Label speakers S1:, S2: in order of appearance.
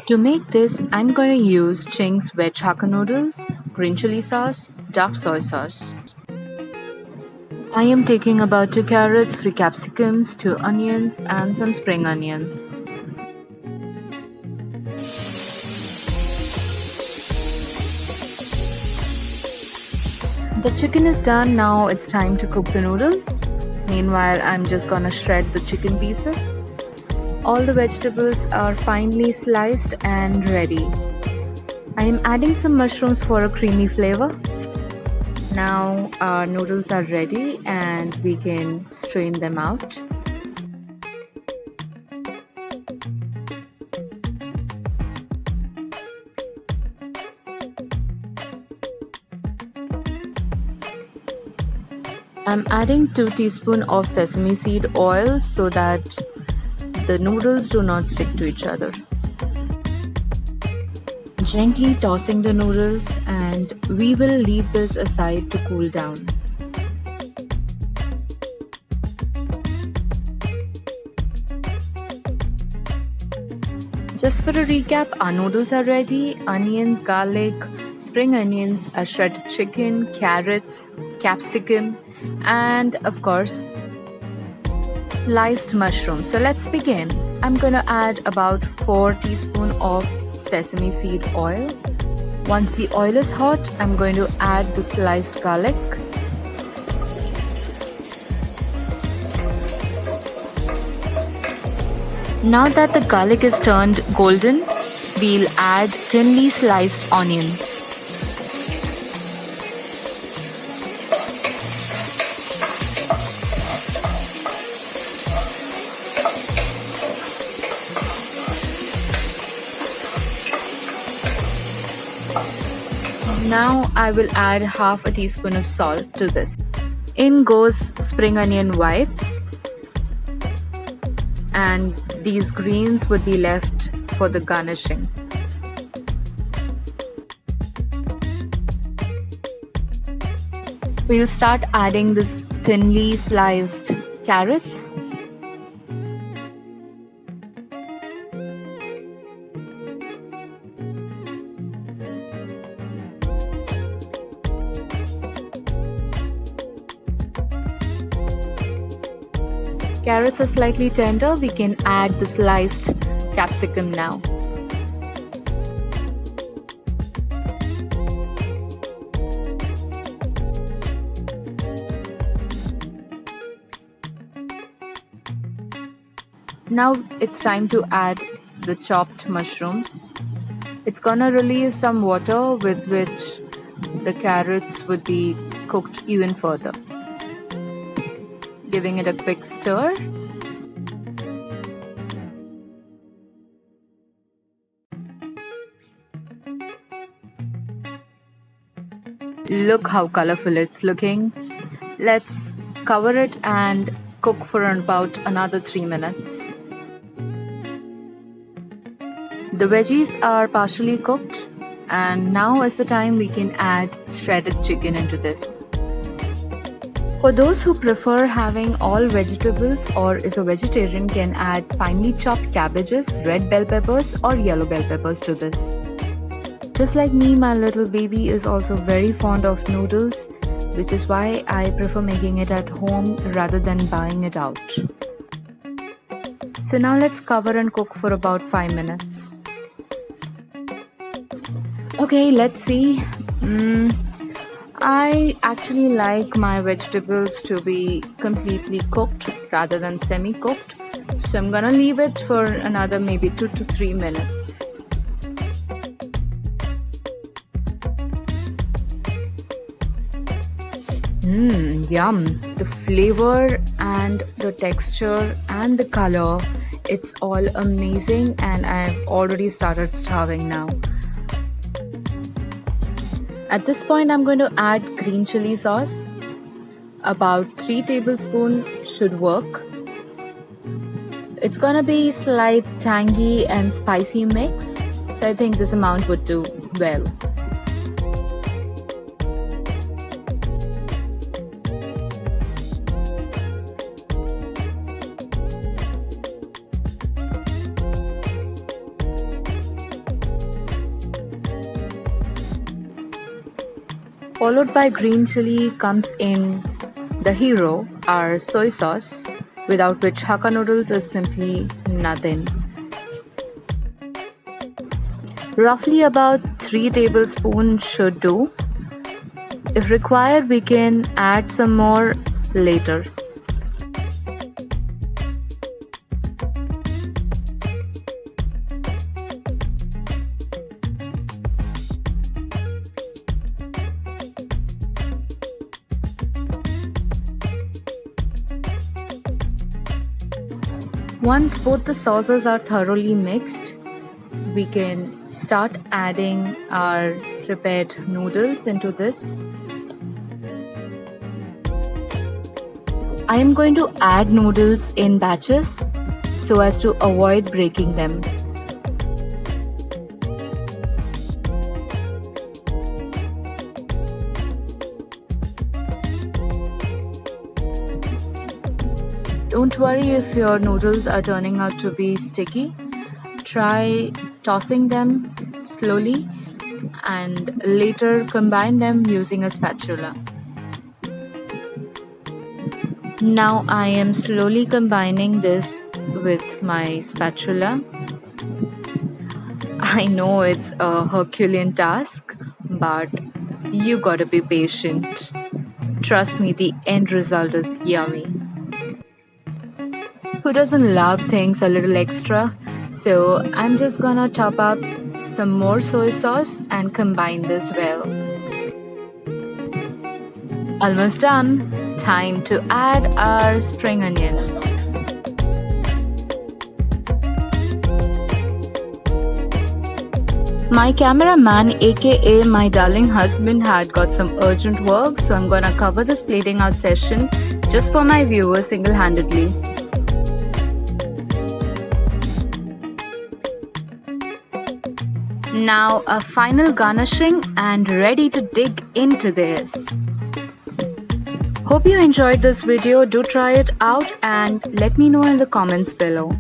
S1: To make this, I'm going to use Ching's veg Hakka noodles, green chili sauce, dark soy sauce. I am taking about 2 carrots, 3 capsicums, 2 onions and some spring onions. The chicken is done, now it's time to cook the noodles. Meanwhile, I'm just gonna shred the chicken pieces. All the vegetables are finely sliced and ready. I am adding some mushrooms for a creamy flavor. Now our noodles are ready and we can strain them out. I'm adding 2 teaspoons of sesame seed oil so that the noodles do not stick to each other. Gently tossing the noodles, and we will leave this aside to cool down. Just for a recap, our noodles are ready. Onions, garlic, spring onions, a shredded chicken, carrots, capsicum, and of course sliced mushrooms. So let's begin. I'm gonna add about 4 teaspoons of sesame seed oil. Once the oil is hot, I'm going to add the sliced garlic. Now that the garlic is turned golden, we'll add thinly sliced onions. Now I will add half a teaspoon of salt to this. In goes spring onion whites, and these greens would be left for the garnishing. We'll start adding this thinly sliced carrots. Carrots are slightly tender, we can add the sliced capsicum now. Now it's time to add the chopped mushrooms. It's gonna release some water with which the carrots would be cooked even further. Giving it a quick stir. Look how colorful it's looking. Let's cover it and cook for about another 3 minutes. The veggies are partially cooked, and now is the time we can add shredded chicken into this. For those who prefer having all vegetables or is a vegetarian, can add finely chopped cabbages, red bell peppers or yellow bell peppers to this. Just like me, my little baby is also very fond of noodles, which is why I prefer making it at home rather than buying it out. So now let's cover and cook for about 5 minutes. Okay, let's see. I actually like my vegetables to be completely cooked rather than semi-cooked. So I'm gonna leave it for another maybe 2 to 3 minutes. Yum! The flavor and the texture and the color, it's all amazing, and I've already started starving now. At this point, I'm going to add green chili sauce. About 3 tablespoons should work. It's gonna be slight tangy and spicy mix, so I think this amount would do well. Followed by green chili comes in the hero, our soy sauce, without which Hakka noodles is simply nothing. Roughly about 3 tablespoons should do. If required, we can add some more later. Once both the sauces are thoroughly mixed, we can start adding our prepared noodles into this. I am going to add noodles in batches so as to avoid breaking them. Don't worry if your noodles are turning out to be sticky. Try tossing them slowly and later combine them using a spatula. Now I am slowly combining this with my spatula. I know it's a Herculean task, but you gotta be patient. Trust me, the end result is yummy. Who doesn't love things a little extra? So I'm just gonna top up some more soy sauce and combine this well. Almost done. Time to add our spring onions. My cameraman, aka my darling husband, had got some urgent work, so I'm gonna cover this plating out session just for my viewers single-handedly. Now a final garnishing and ready to dig into this. Hope you enjoyed this video. Do try it out and let me know in the comments below.